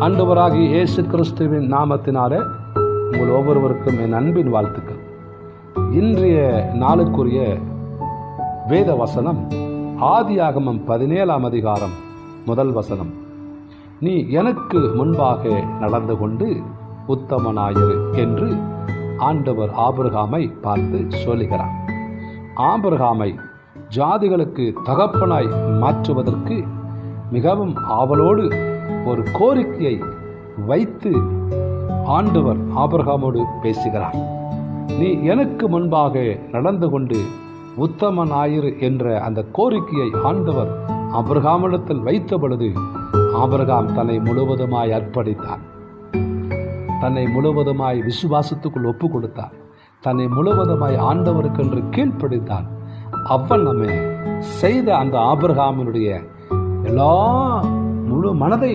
ஆண்டவராகிய இயேசு கிறிஸ்துவின் நாமத்தினாலே உங்கள் ஒவ்வொருவருக்கும் என் அன்பின் வாழ்த்துக்கள். இன்றைய நாளுக்குரிய வேத வசனம் ஆதியாகமம் 17ஆம் அதிகாரம் 1 வசனம். நீ எனக்கு முன்பாக நடந்து கொண்டு உத்தமனாயிரு என்று ஆண்டவர் ஆபிரகாமை பார்த்து சொல்லுகிறார். ஆபிரகாமை ஜாதிகளுக்கு தகப்பனாய் மாற்றுவதற்கு மிகவும் ஆவலோடு ஒரு கோரிக்கையை வைத்து ஆண்டவர் ஆபிரகாமோடு பேசுகிறார். நீ எனக்கு முன்பாக நடந்து கொண்டு உத்தமனாயிரு என்ற அந்த கோரிக்கையை ஆண்டவர் ஆபிரகாமிடத்தில் வைத்த பொழுது ஆபிரகாம் தன்னை முழுவதுமாய் அர்ப்பணித்தான். தன்னை முழுவதுமாய் விசுவாசத்துக்குள் ஒப்பு கொடுத்தான். தன்னை முழுவதுமாய் ஆண்டவருக்கென்று கீழ்ப்படித்தான். அவன் நம்ம செய்த அந்த ஆபிரகாமினுடைய எல்லா முழு மனதை